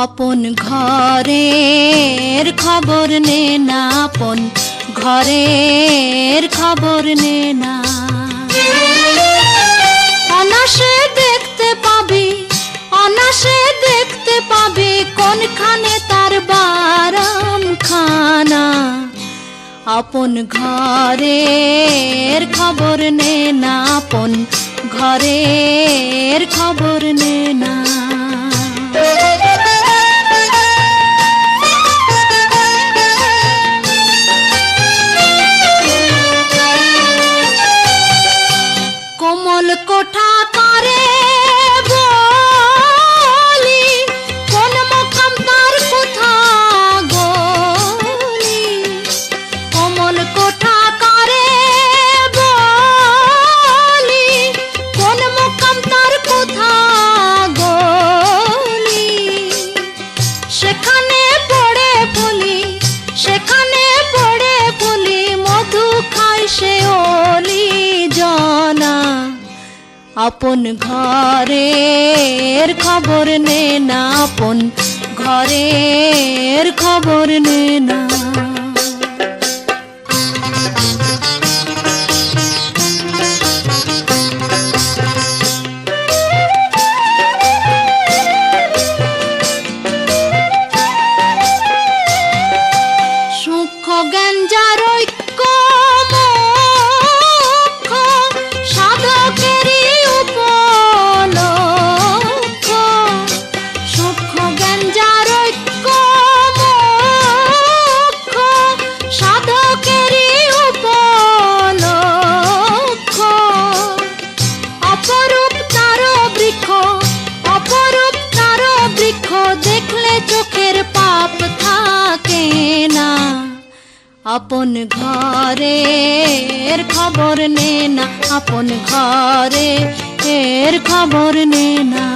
আপন ঘরের খবর নে না, আপন ঘরের খবর নে না। অনাসে দেখতে পাবি, অনাসে দেখতে পাবি কোনখানে তার বারাম খানা। আপন ঘরের খবর নে না, আপন ঘরের খবর নে না। কোমল কোঠা করে বলি কোন মকাম তার কোথা গলি। কোমল কোঠা করে বলি কোন মকাম তার কোথা গলি। সেখানে পড়ে বলি, সেখানে পড়ে বলি মধু খায় সে অলি জনা। আপন ঘরের খবর নে না, আপন ঘরের খবর নে না। সূক্ষ্ম জ্ঞান যার ঐক্য মুখ্য, সাধকেরই উপলক্ষ। সূক্ষ্ম জ্ঞান যার ঐক্য মুখ্য, সাধকেরই উপলক্ষ। অপরূপ তার বৃক্ষ, অপরূপ তার বৃক্ষ দেখলে চোখের পাপ থাকে না। আপন ঘরের খবর নে না, আপন ঘরের খবর নে না।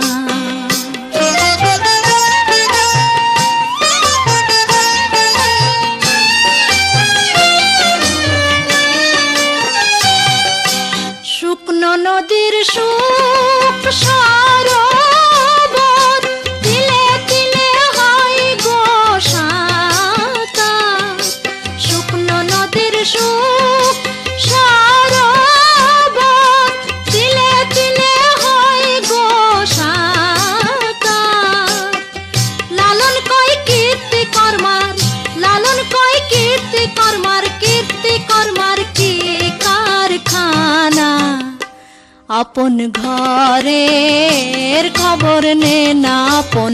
শুকনো নদীর সুখ সরোবর তিলে তিলে হয় গো সাঁতার। শুকনো নদীর সুখ সরোবর তিলে তিলে হয় গো সাঁতার। লালন কয় কীর্তি কর্মার, লালন কয় কীর্তি কর্মার, কীর্তি কর্মার কি কারখানা। আপন ঘরের খবর নে না, আপন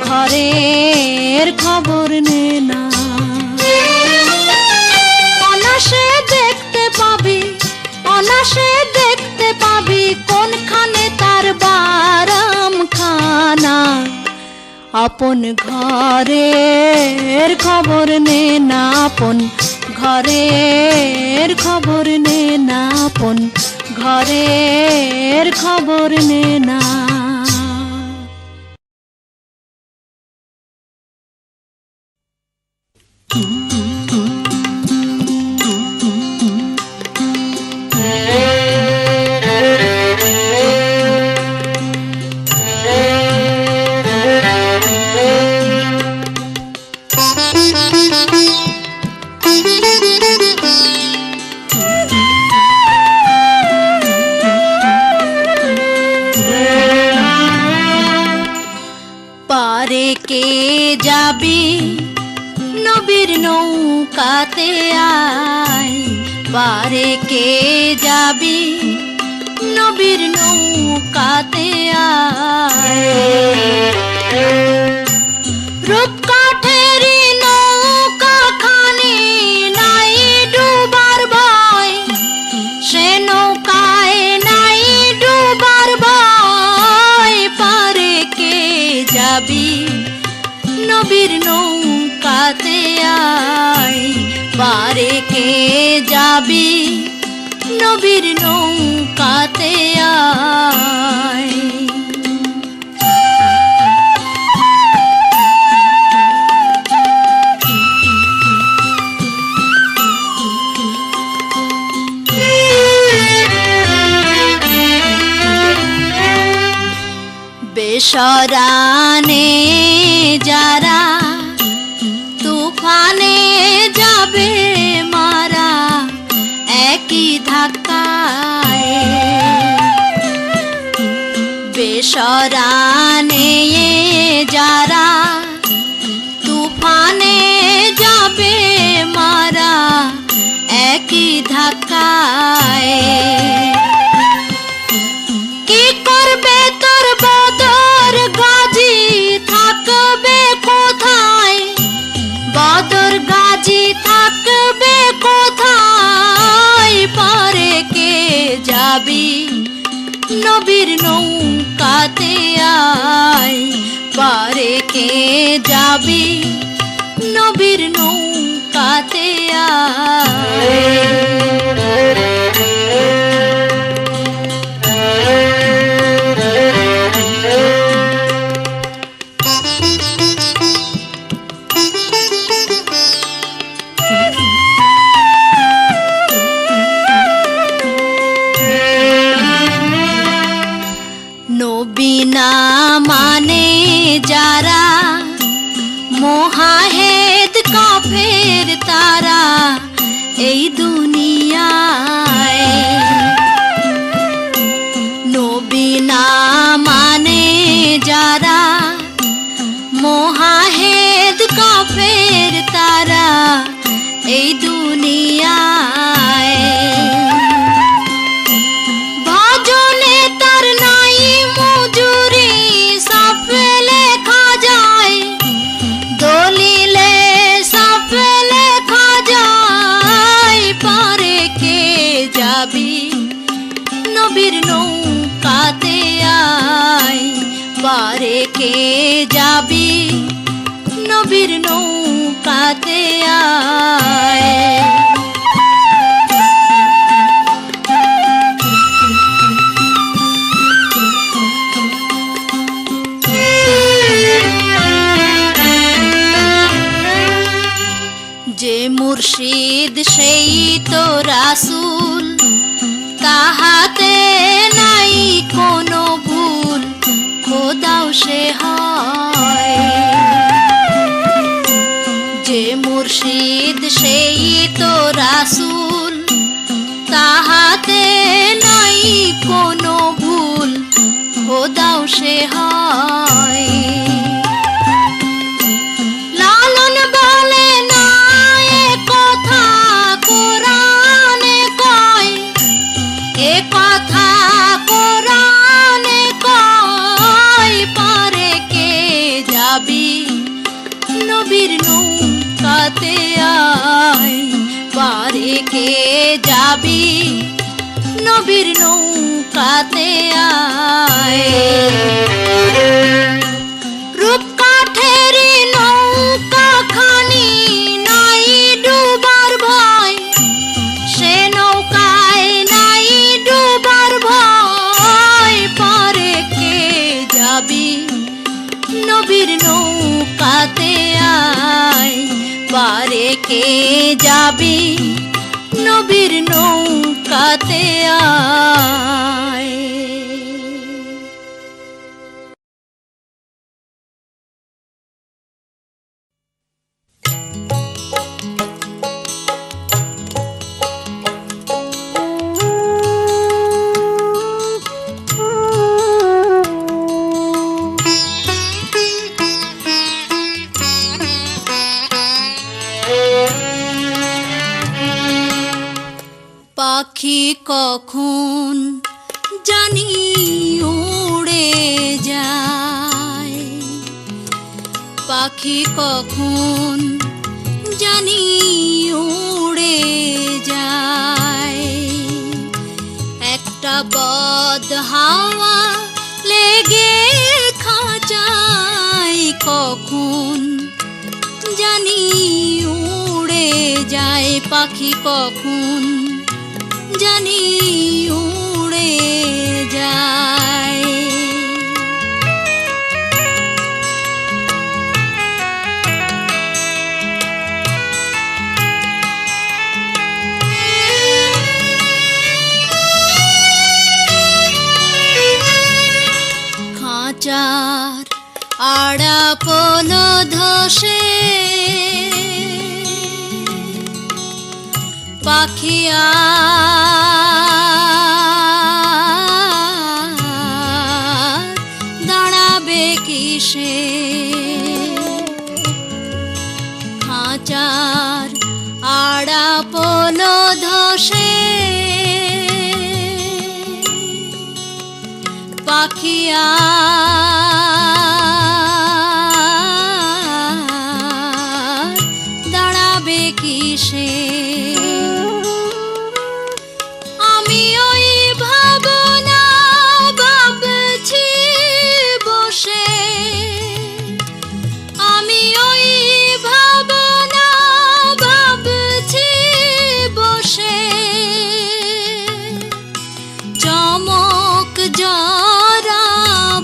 ঘরের খবর নে না। অনাসে দেখতে পাবি, অনাসে দেখতে পাবি কোনখানে তার বারাম খানা। আপন ঘরের খবর নে না, আপন ঘরের খবর নে না, আপন ঘরের খবর নে না। পারে কে যাবি নবীর নৌকাতে আয়, পারে কে যাবি নবীর নৌকাতে আয়। রূপকাঠেরই নৌকা খানি নাই ডুবার ভয়, সে নৌকায় নাই ডুবার ভয়। পারে কে যাবি নবীর নৌকাতে আয়, পারে কে যাবি নবীর নৌকাতে আয়। বেসরানে যারা তুফানে যাবে মারা একই ধাক্কায় বেসরানে যারা তুফানে যাবে মারা একই ধাক্কায় কি করবে তোর বদর গাজী থাকবে কোথায় বদর গাজী থাকবে কোথায় পারে কে যাবি নবীর নৌকাতে আয় পারে কে যাবি নবীর নৌকাতে আয় নবী না মানে যারা মোহাহেদ কাফের তারা এই দুনিয়ায় নবী না মানে যারা মোহাহেদ কাফের তারা এই দুনিয়ায় ভজনে তার নাই মজুরি সাফে লেখা যায় দলিলে সাফে লেখা যায় পারে কে যাবি নবীর নৌকাতে আয় পারে কে যাবি নবীর নৌকাতে আয় যে মুর্শিদ সেই তো রাসূল তাহাতে নাই কোনো ভুল খোদাও সে হয় যে মুর্শিদ সেই তো রাসূল তাহাতে নাই কোনো ভুল খোদাও সে হয় লালন বলে না এ কথা কোরআনে কয় এ কথা কোরআনে কয় পারে কে যাবি নবীর নৌকাতে আয় পারে কে যাবি নবীর নৌকাতে আয় রূপকাঠেরি নৌকা খানি নাই ডুবার ভয় সে নৌকায় নাই ডুবার ভয় পারে কে যাবি নবীর নৌকাতে আয় পারে কে যাবি নবীর নৌকাতে আয় পাখি কখন জানি উড়ে যায় পাখি কখন জানি উড়ে যায় একটা বদ হাওয়া লেগে খাঁচায় কখন জানি উড়ে যায় পাখি কখন জানি উড়ে যায় খাঁচার আড়াপন ধসে পাখি দাঁড়াবে কিসে খাঁচার আড়াপন ধসে পাখি দাঁড়াবে কিসে আমি ওই ভাবনা ভাবছি বসে আমি ওই ভাবনা ভাবছি বসে চমক জরা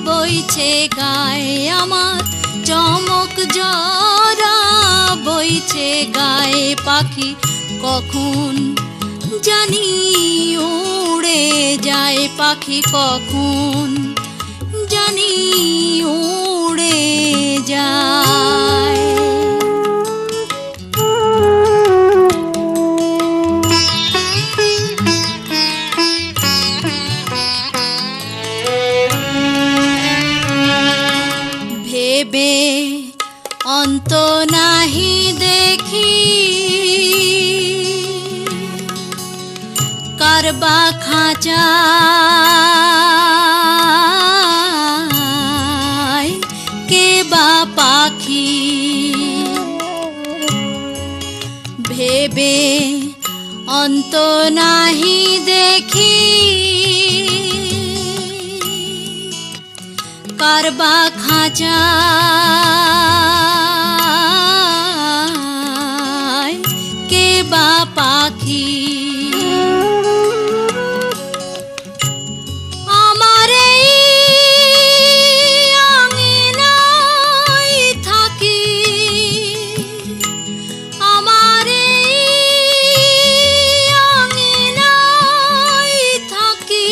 বইছে গায়ে আমার চমক জরা বইছে গায়ে পাখি কখন জানি উড়ে যায় পাখি কখন জানি উড়ে যায় ভেবে অন্ত নাহি দেখি কারবা খাঁচায় কে বা পাখি ভেবে অন্ত নাহি দেখি কারবা খাঁচায় কে বা পাখি আমার এই আঙিনায় থাকি আমার এই আঙিনায় থাকি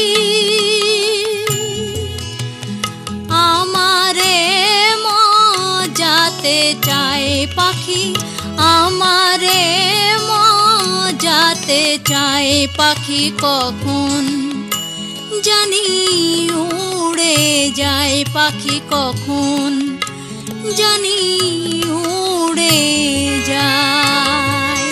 আমারে মজাতে চায় পাখি আমারে মজাতে চায় পাখি কখন জানি উড়ে যায় পাখি কখন জানি উড়ে যায়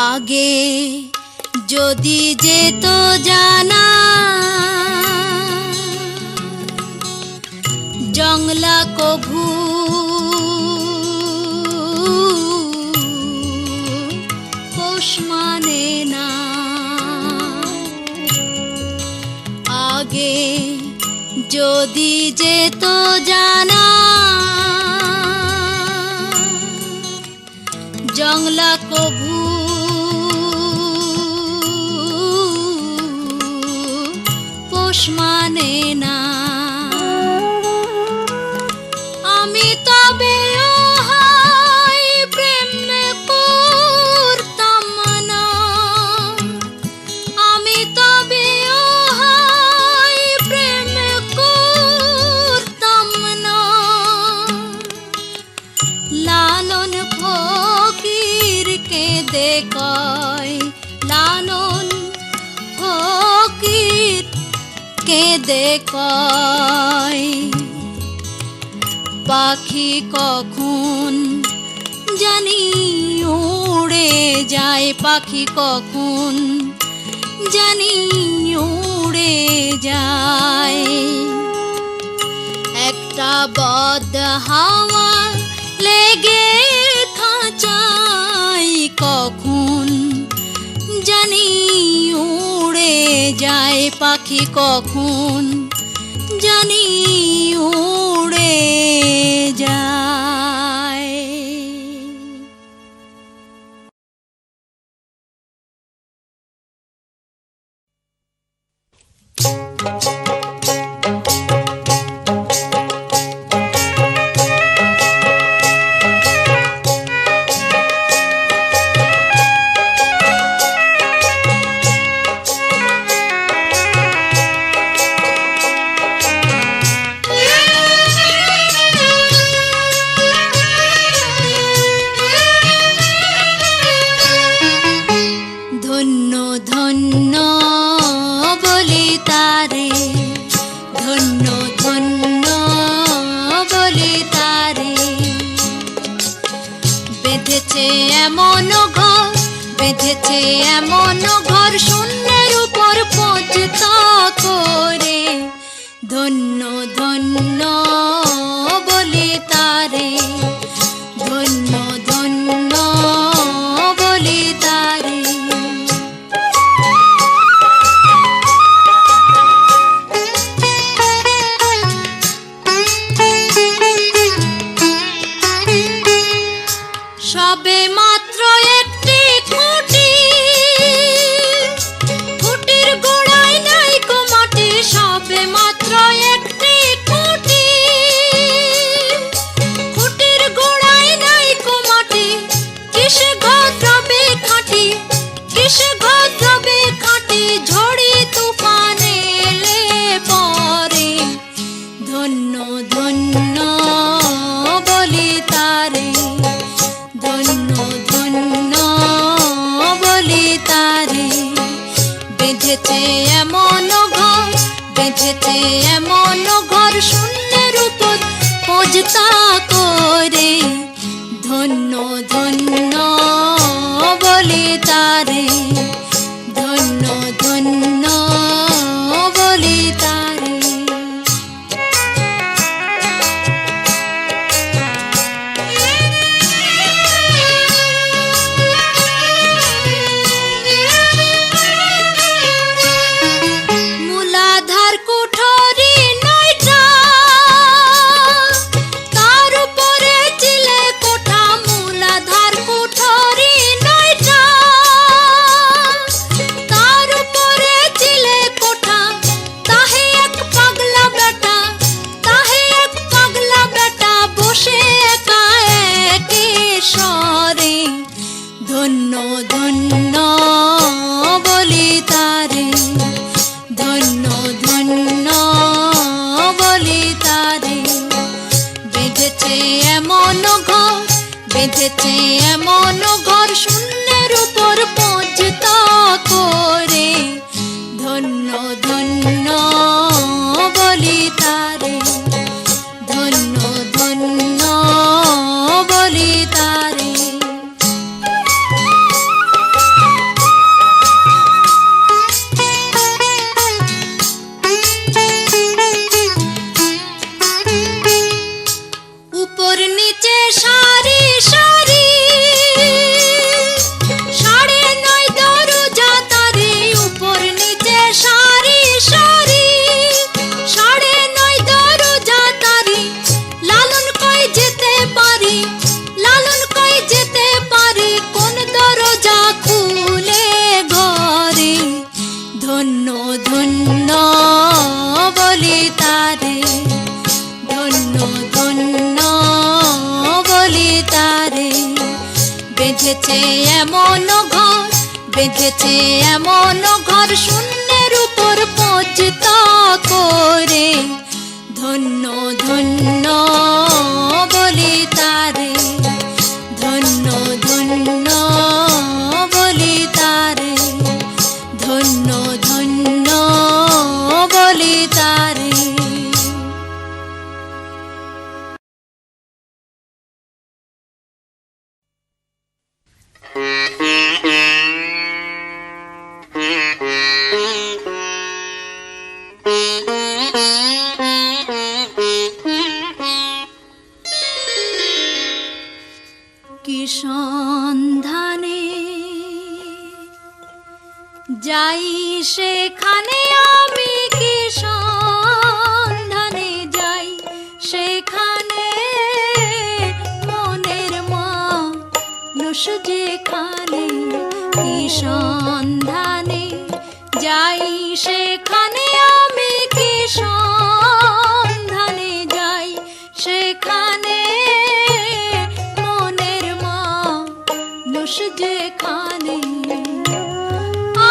আগে যদি যেত জানা জংলা কভু পোষ মানে না আগে যদি যেত জানা জংলা কভু পোষ মানে না আমি তবে ওহাই প্রেম করতাম না আমি তবে ওহাই প্রেম করতাম না লালন ফকির কে দেখায় লালন ফকির কে দেখায় পাখি কখন জানি উড়ে যায় পাখি কখন জানি উড়ে যায় একটা বদ হাওয়া লেগে খাঁচায় কখন জানি উড়ে যায় পাখি কখন জানি উড়ে যায় বেঁধেছে এমন ঘর, বেঁধেছে এমন ঘর শূন্যের উপর পৌঁছতা করে। ধন্য ধন্য বলি তারে, ধন্য ধন্য বলি তারে। সবে মাত্র একটি খুঁটি, খুঁটির গোড়ায় নাই কো মাটি। সবে মাত্র একটি খুঁটি, খুঁটির গোড়ায় নাই কো মাটি। কিসে ঘর রবে খাঁটি, কিসে ঘর রবে খাঁটি। ঝড়ি তুফান এলে পরে। ধন্য ধন্য বলি তারে, ধন্য ধন্য বলি তারে। বেঁধেছে এমন ঘর, বেঁধেছে এমন ঘর শূন্যের উপর পৌঁছতা করে। ধন্য ধন্য বলি তারে, ধন্য ধন্য বলি তারে। মূলাধার কুঠরি নয়টা, তার উপরে চিলে কোঠা। মূলাধার কুঠরি নয়টা, তার উপরে চিলে কোঠা। তাহে এক পাগলা বেটা, তাহে এক পাগলা বেটা বসে একা একে স্বরে। ধন্য ধন্য বলি তারে, ধন্য ধন্য বলি তারে। বেঁধেছে এমন ঘর, বেঁধেছে এমন ঘর শূন্যের উপর পৌঁছতা করে। ধন্য ধন্য বলি তারে, ধন্য ধন্য বলি তারে। উপর নিচে সারি সারি, সাড়ে নয় দরজা তারে। উপর নিচে সারি সারি, সাড়ে নয় দরজা তারে। লালন কই যেতে পারি, লালন কই যেতে পারি। কোন দরজা খুলে ঘরে। ধন্য ধন্য বলি তারে, ধন্য ধন্য বলি তারে। বেঁধেছে এমন ঘর, বেঁধেছে এমন ঘর শূন্যের উপর পৌঁছতা করে। ধন্য ধন্য বলি তারে, ধন্য ধন্য বলি তারে, ধন্য ধন্য বলি তারে। কি সন্ধানে যাই সেখানে আমি, কি সন্ধানে যাই সেখানে। মনের মানুষ যেখানে, কি সন্ধানে যাই সেখানে আমি। কি সন্ধানে যাই সেখানে। মনের মানুষ যেখানে।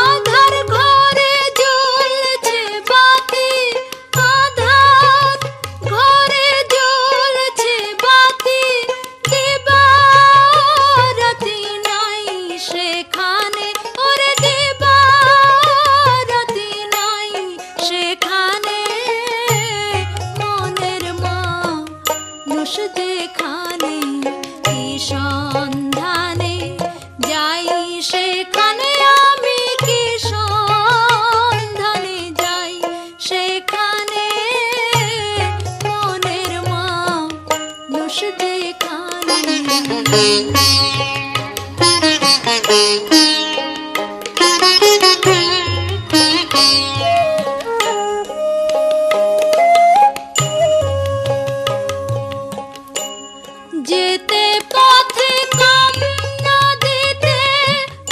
আধার ঘরে জ্বলছে বাতি, আধার ঘরে জ্বলছে বাতি। দিবারাতি নাই সেখানে, ওরে দিবারাতি নাই সেখানে। মনের মানুষ যেখানে, কি সন্ধান যেতে পথে কম নদীতে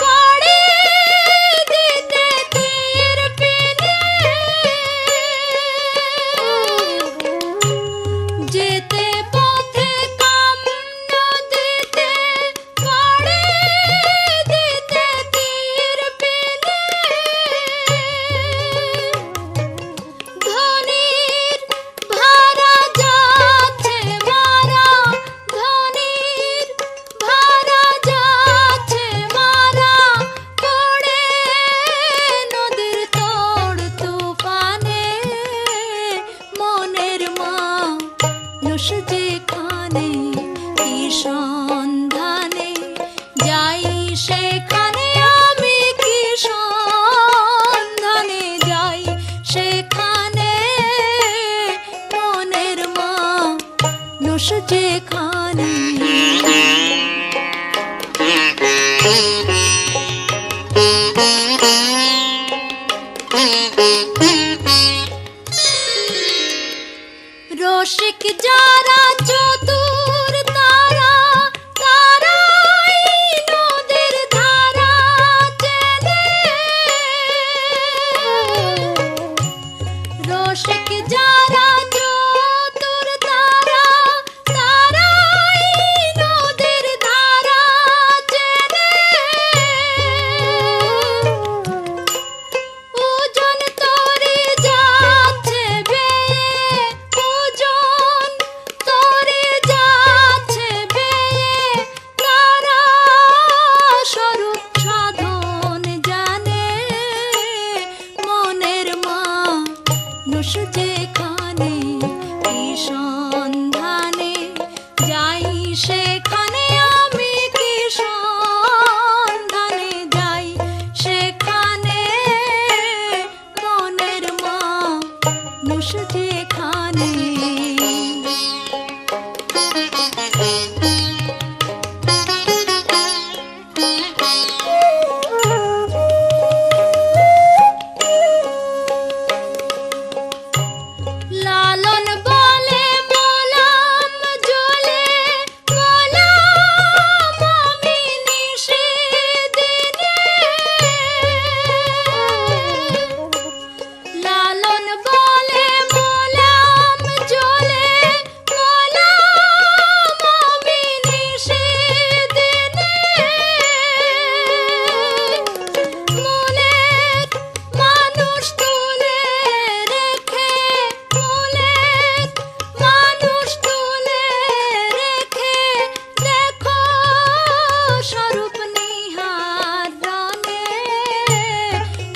পড়ে দিতে তীর পেনে, যেতে পথে কম নদীতে পড়ে দিতে তীর পেনে, ধনির ভাড়া যাচ্ছে মারা, ধনির ভাড়া যাচ্ছে মারা, পড়ে নদীর তোড় তুফানে, মনের মানুষ যেখানে কি সন্ধানে যাই সেখানে, আমি কি সন্ধানে যাই সেখানে, মনের মানুষ যেখানে। রসিক যারা চতুর তারা, তারাই নদীর ধারা চেনে, রসিক যারা চতুর তারা, তারাই নদীর ধারা চেনে, ওজন তরে যাচ্ছে বেয়ে, ওজন তরে যাচ্ছে বেয়ে, তারা স্বরূপ সাধন জানে, মনের মানুষ যেখানে কি সন্ধানে যাই সেখানে, আমি কি সন্ধানে যাই সেখানে, মনের মানুষ যেখানে। লালন বলে মোলাম জ্বলে, মোলাম আমি নিশিদিনে, লালন বলে মোলাম জ্বলে, মোলাম আমি নিশিদিনে, মনের মানুষ তুলে রেখে, মনের মানুষ তুলে রেখে, দেখো স্বরূপ নিহারণে,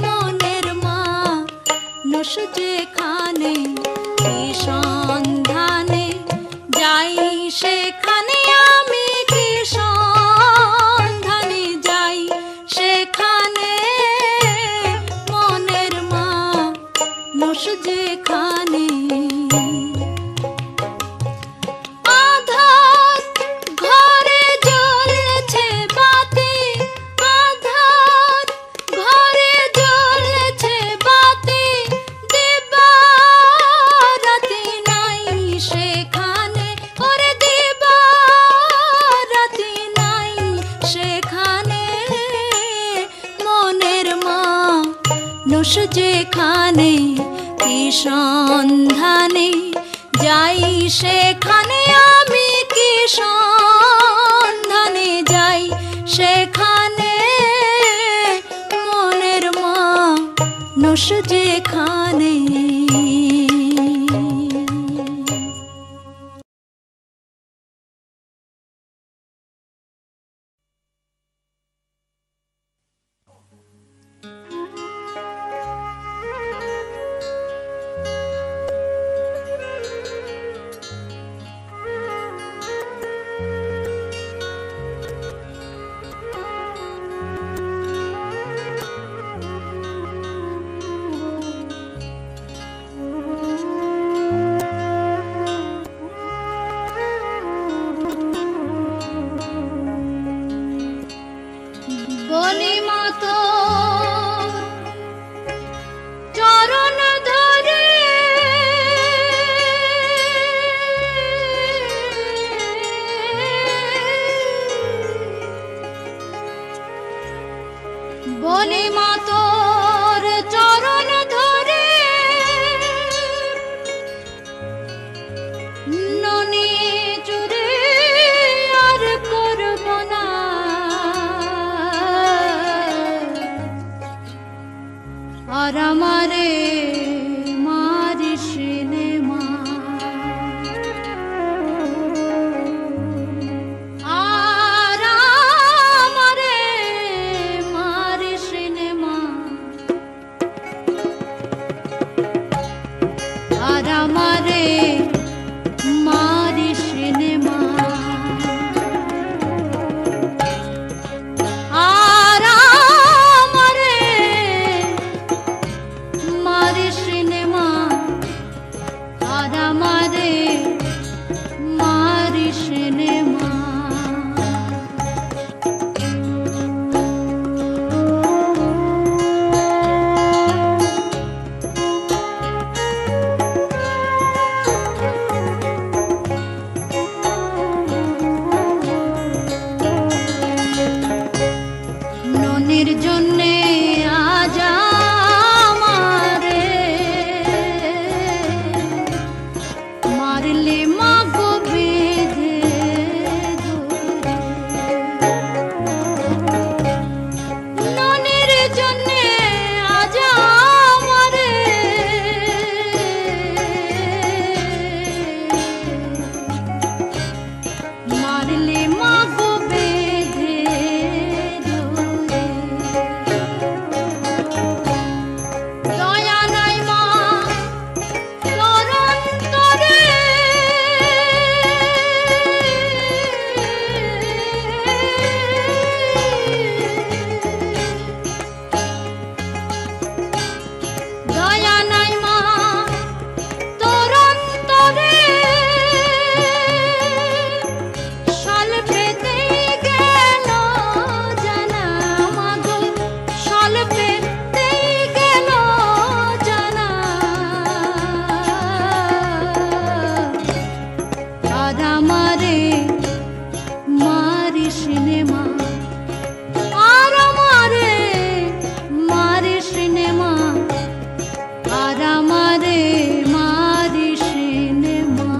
মনের মানুষ যেখানে কি সন্ধানে যাই সেখানে, আমি কি সন্ধানে যাই সেখানে, মনের মানুষ যেখানে। আধার ঘরে জ্বলছে বাতি, আধার ঘরে জ্বলছে বাতি, দিবারাতি নাই সেখানে, ওরে দিবারাতি নাই সেখানে, মনের মানুষ যেখানে কি সন্ধানে যাই সেখানে, আমি কি সন্ধানে যাই সেখানে, মনের মানুষ যেখানে। আর আমারে মারিস নে মা, আর আমারে মারিস নে মা, আর আমারে মারিস নে মা। ননির জন্যে আজ আমারে মারলে মা গো বেঁধে ধরে। ননির জন্যে আজ আমারে মারলে মা গো বেঁধে ধরে। দয়া নাই মা তোর অন্তরে, দয়া নাই মা তোর অন্তরে, স্বল্পেতে গেল জানা মা গো, স্বল্পেতে গেল জানা। আর আমারে মারিস নে মা, আর আমারে মারিস নে মা, আর আমারে মারিস নে মা।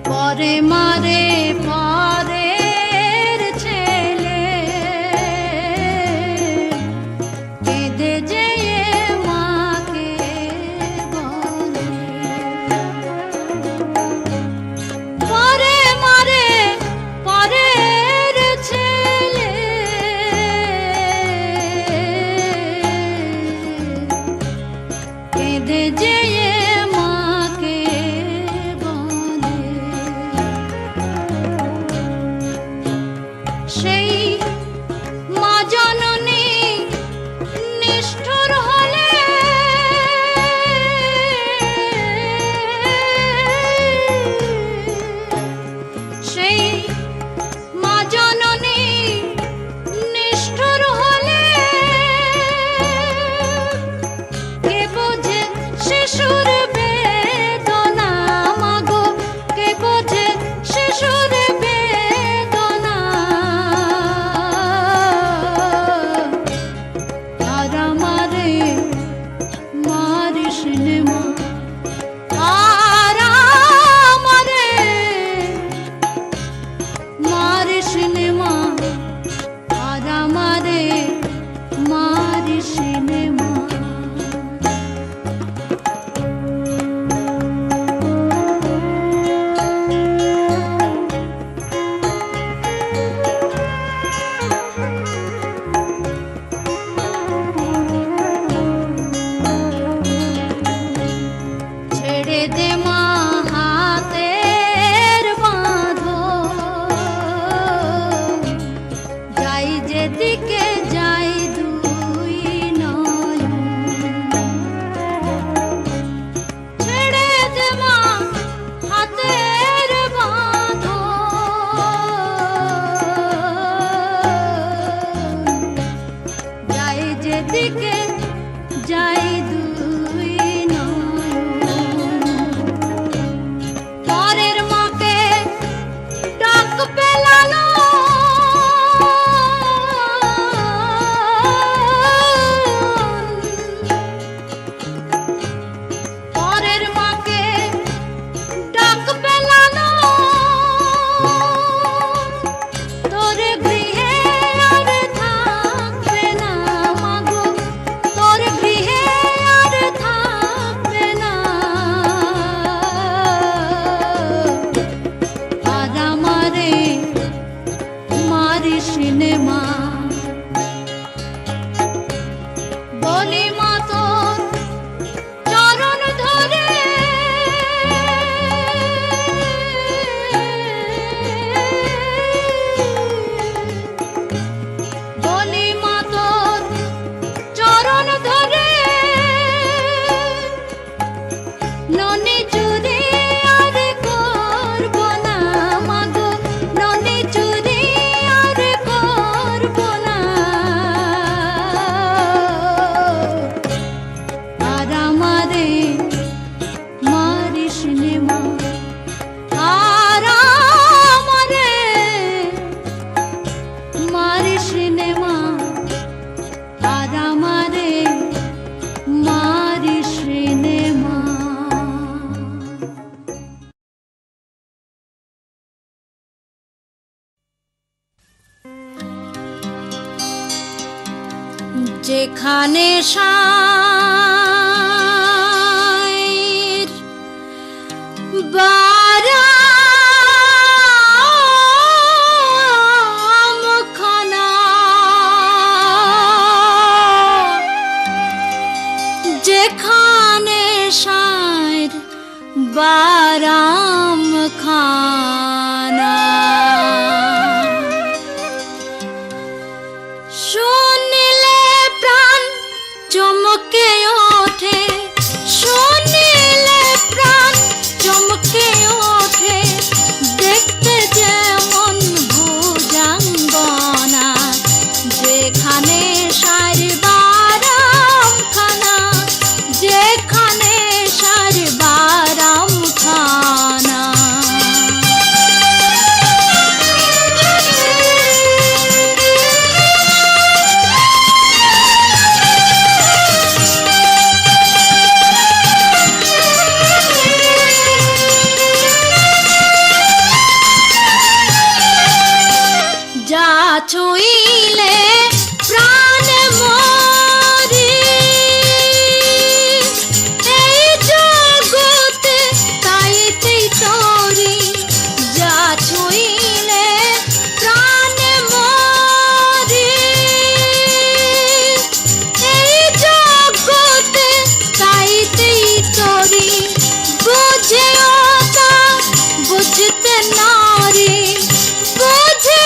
পরে মারে পরের ছেলে, কেঁদে যেয়ে মাকে বলে। পরে মারে পরের ছেলে, কেঁদে যেয়ে মাকে বলে। সেই মা জননী নিষ্ঠুর হলে, সেই মা জননী নিষ্ঠুর হলে, কে বোঝে শিশুর বেদনা মা গো, কে বোঝে শিশুর বেদনা। আর আমারে মারিস নে মা, আর আমারে মারিস নে মা, আর আমারে মারিস নে মা। ছেড়ে দে মা হাতের বাঁধন, যাই যেদিকে যাই দুই নয়ন। ছেড়ে দে মা হাতের বাঁধন, যাই যেদিকে যাই দুই নয়ন। পরের মাকে ডাক পেলানো, পরের মাকে ডাক পেলানো, তোর গৃহে আর থাকবে না মা গো, তোর গৃহে মা তোর চরণ ধরে বলি মা তোর চরণ ধরে ননি চুরি আর করব না মাগো ননি চুরি আর করব না আর আমারে মারিস নে মা আর আমারে মারিস নে মা আর আমারে মারিস নে মা। যেখানে সাইর বারামখানা যেখানে সাইর বারামখানা শুনিলে প্রাণ চমকে ওঠে শুনিলে প্রাণ চমকে ওঠে দেখতে যেমন ভুজঙ্গনা যেখানে সার বারামখানা যেখানে সার বারামখানা। যা ছুঁইলে প্রাণ মরি এই জগতে তাইতেই তরি যা ছুঁইলে প্রাণ মরি এই জগতে তাইতেই তরি বুঝেও তা বুঝতে নারি বুঝে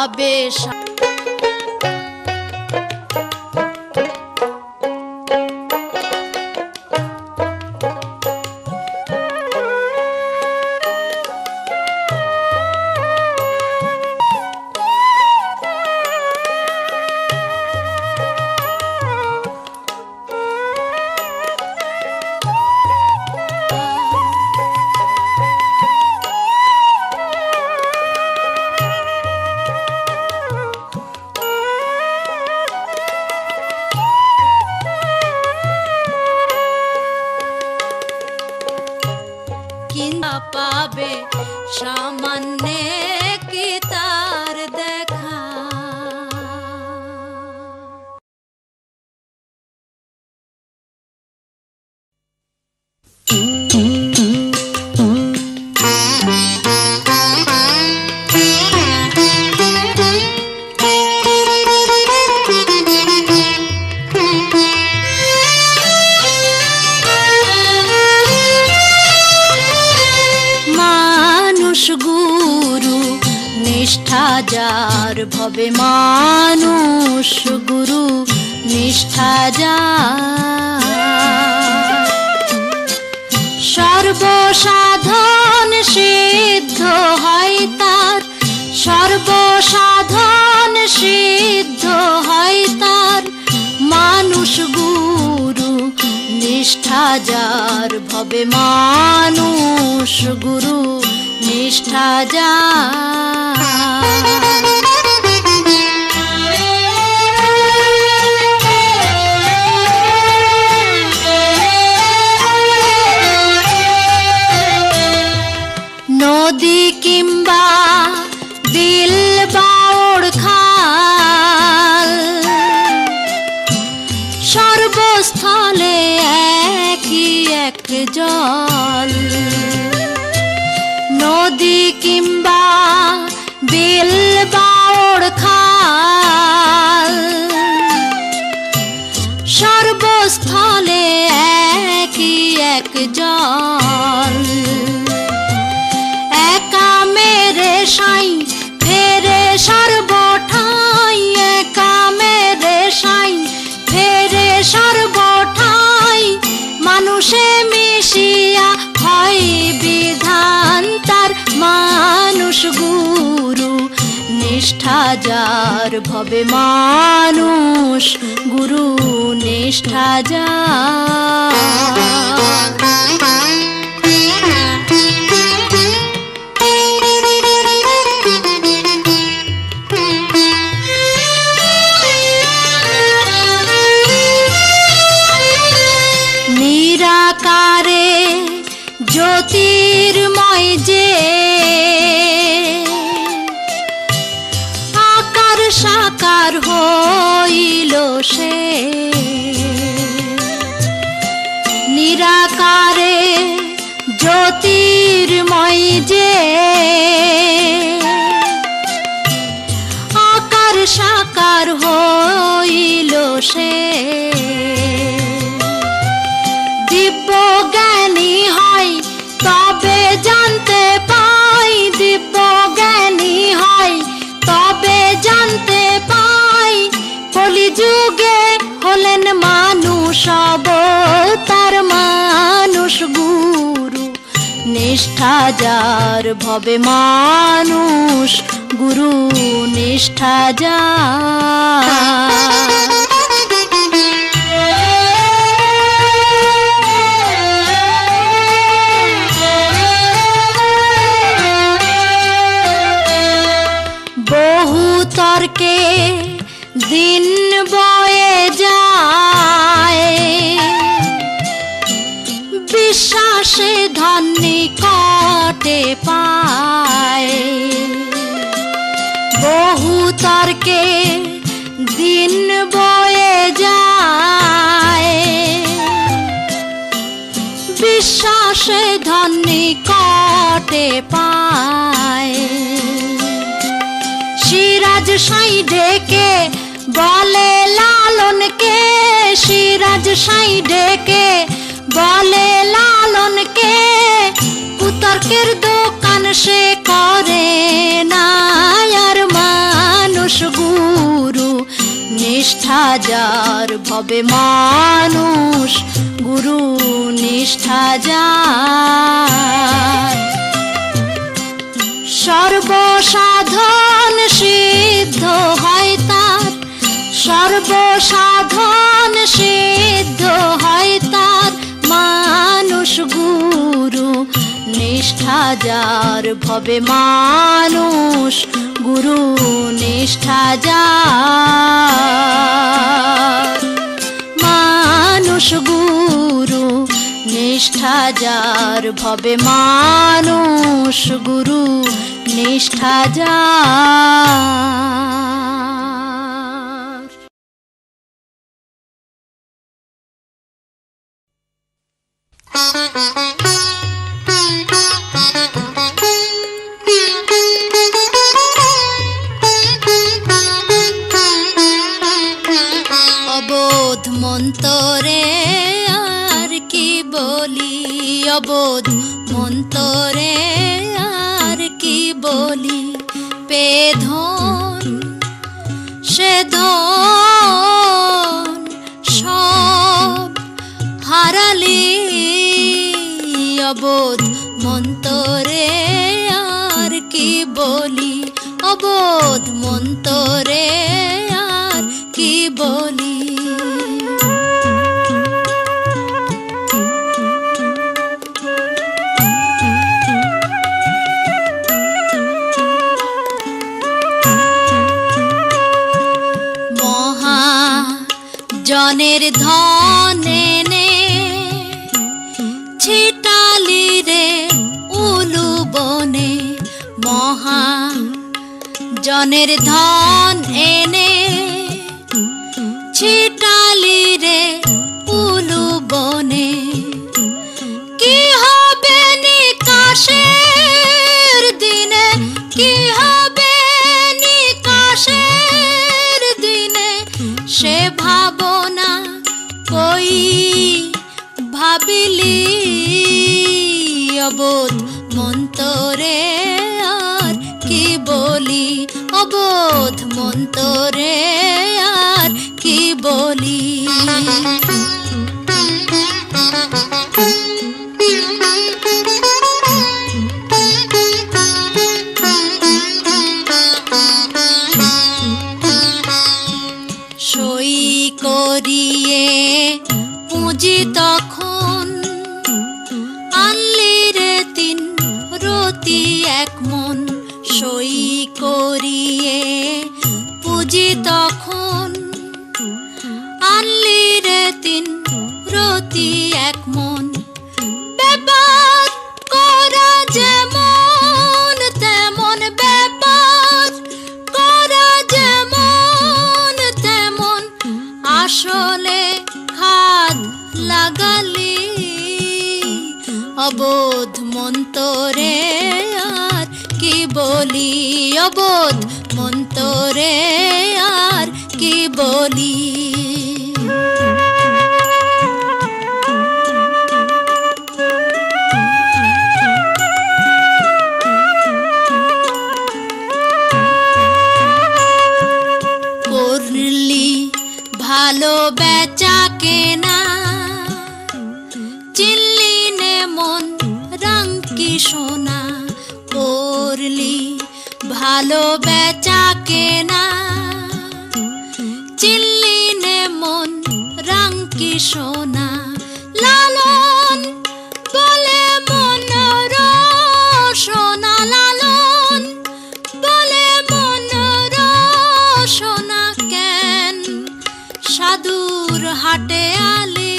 পাবে কিনা পাবে সামান্য কি তার দেখা। গুরু নিষ্ঠা যার ভবে মানুষ গুরু নিষ্ঠা যার সর্বসাধন সিদ্ধ হয় তার, সর্বসাধন সিদ্ধ হয় তার মানুষ গুরু নিষ্ঠা যার ভবে মানুষ গুরু নিষ্ঠা যার। নদী কিংবা বিল বাউড় খাল সর্বস্থলে একই এক জল। নদী কিংবা বিল বাউড় খাল সর্বস্থলে একই এক জল। একা মেরে সাই ফেরে সর্বঠাই, একা মেরে সাই ফেরে সর্বঠাই মানুষে মিশিয়া হয় বিধান তার মানুষ গুরু নিষ্ঠা যার ভবে মানুষ গুরু নিষ্ঠা যার। নিরাকারে জ্যোতির্ময় যে আকার সাকার হইল সে, নিরাকারে জ্যোতির্ময় যে আকার সাকার হইল সে। দিব্য জ্ঞানী হয় তবে জানতে পাই, দিব্য জ্ঞানী হয় তবে জানতে পাই কলিযুগে হলেন মানুষ অবতার মানুষ গুরু নিষ্ঠা যার ভবে মানুষ গুরু নিষ্ঠা যার। বহু তর্কে দিন বয়ে যায় বিশ্বাসে ধন নিকটে পায়। বহু তর্কে দিন বয়ে যায় বিশ্বাসে ধন নিকটে পায়। সিরাজ সাই ডেকে বলে লালনকে, সিরাজ সাই ডেকে বলে লালনকে কুতর্কের দোকান সে করে না আর মান যার ভবে মানুষ গুরু নিষ্ঠা যার সর্বসাধন সিদ্ধ হয় তার সর্বসাধন সিদ্ধ হয় তার মানুষ গুরু নিষ্ঠা যার ভবে মানুষ গুরু নিষ্ঠা যার মানুষ গুরু নিষ্ঠা যার ভবে মানুষ গুরু নিষ্ঠা যার অবোধ মন্তরে আর কি বলি অবোধ মন্তরে আর কি বলি পেধন সে ধন সব হারালি অবোধ মন্তরে আর কি বলি অবোধ মন্তরে আর কি বলি জনের ধন এনে ছিটালি রে উলু বনে মহা জনের ধন এনে ছিটালি রে উলু বনে কি হবে নিকাশের দিনে কি হবে নিকাশের দিনে সে ভাবনা কই ভাবিলি অবোধ মন্তরে আর কি বলি অবোধ মন্তরে আর কি বলি সই করিয়ে পুঁজি তখন আনলি রে তিন রতি এক মন সই করিয়ে পুঁজি তখন আনলি রে তিন রতি এক মন ব্যাপার করা যেমন তেমন ব্যাপার করা যেমন তেমন আসলে খাদ লাগালি অবোধ মন্তরে আর কি বলি অবোধ মন্তরে আর কি বলি করলি ভালো বেচা কেনা চিনলি নে মন রাঙ্কি সোনা করলি ভালো বেচা কেনা চিনলি নে মন রাঙ্কি সোনা লালন বলে মন রসনা লালন বলে মন রসনা কেন সাধুর হাটে আলি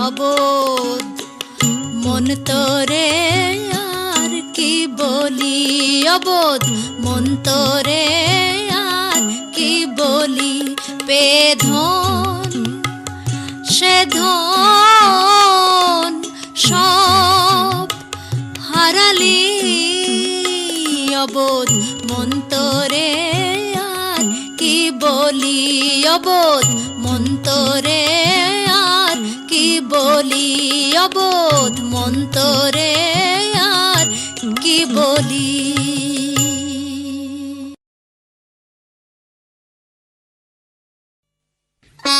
অবোধ মন তোরে আর কি বলি অবোধ মন তোরে আর কি বলি পেধন সে ধন সব হারালি অবোধ মন তোরে আর কি বলি অবোধ মন তোরে আর কি বলি অবোধ মন তোরে আর কি বলি। কবে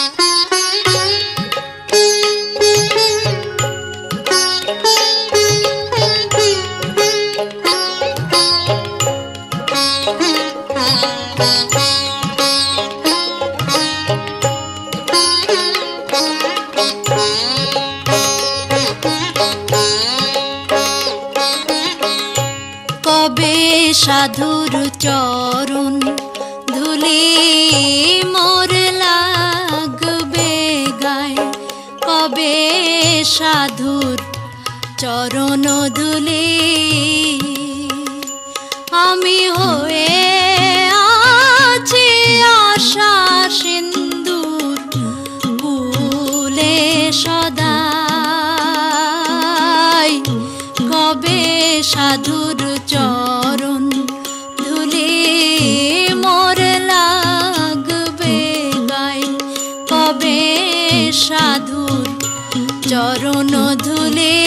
সাধুর চরণ ধুলি মোর লাগবে গায়ে, কবে সাধুর চরণ ধুলি আমি হয়ে আছি আশা সিন্দুর ফুলে সদাই, কবে সাধুর চরণ ধুলি মোর লাগবে গায়ে, কবে সাধুর চরণ ধুলি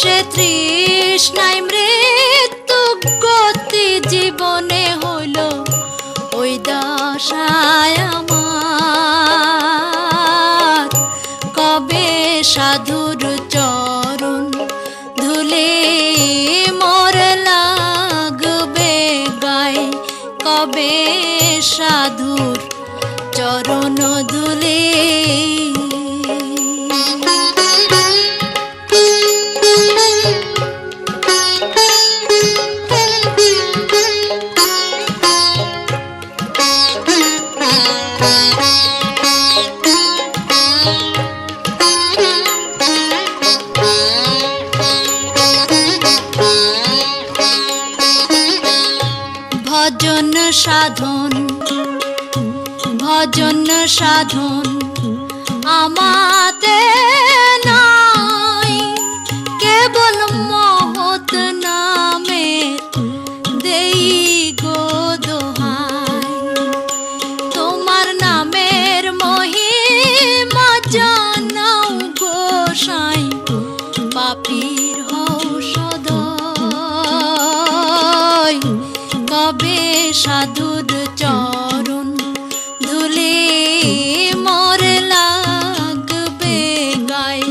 সে তৃষ্ণায় মৃত্যু গতি জীবনে হইল ওই দশায় আমার, কবে সাধুর চরণ ধুলি মোর লাগবে গায়ে, কবে সাধুর চরণ ধুলি ভজন সাধন, ভজন সাধন আমাতে নাই, কেবল মহৎ নামে দেই গো দোহাই, তোমার নামের মহিমা জানাও গোসাই, পাপীর হও সদয়, কবে সাধুর চরণ ধুলি মোর লাগবে গায়ে,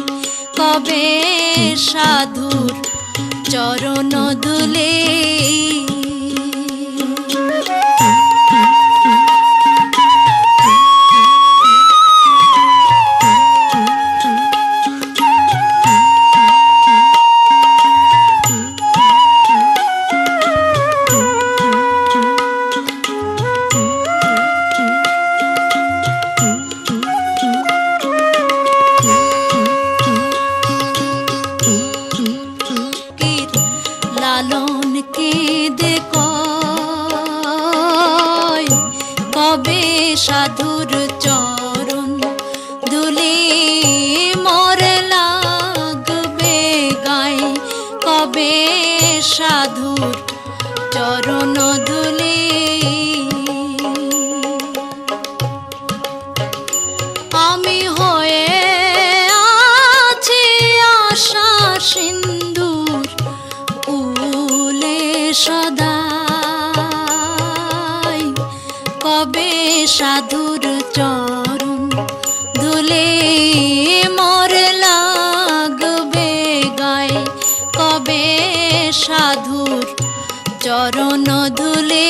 কবে সাধুর চরণ ধুলি লালন কেঁদে কয়, কবে সাধুর চরণ ধুলি মোর লাগবে গায়ে, কবে সাধুর চরণ ধুলি আমি হয়ে আছি আশা সিন্দুর ফুলে সদাই, কবে সাধুর চরণ ধুলি মোর লাগবে গায়ে, কবে সাধুর চরণ ধুলি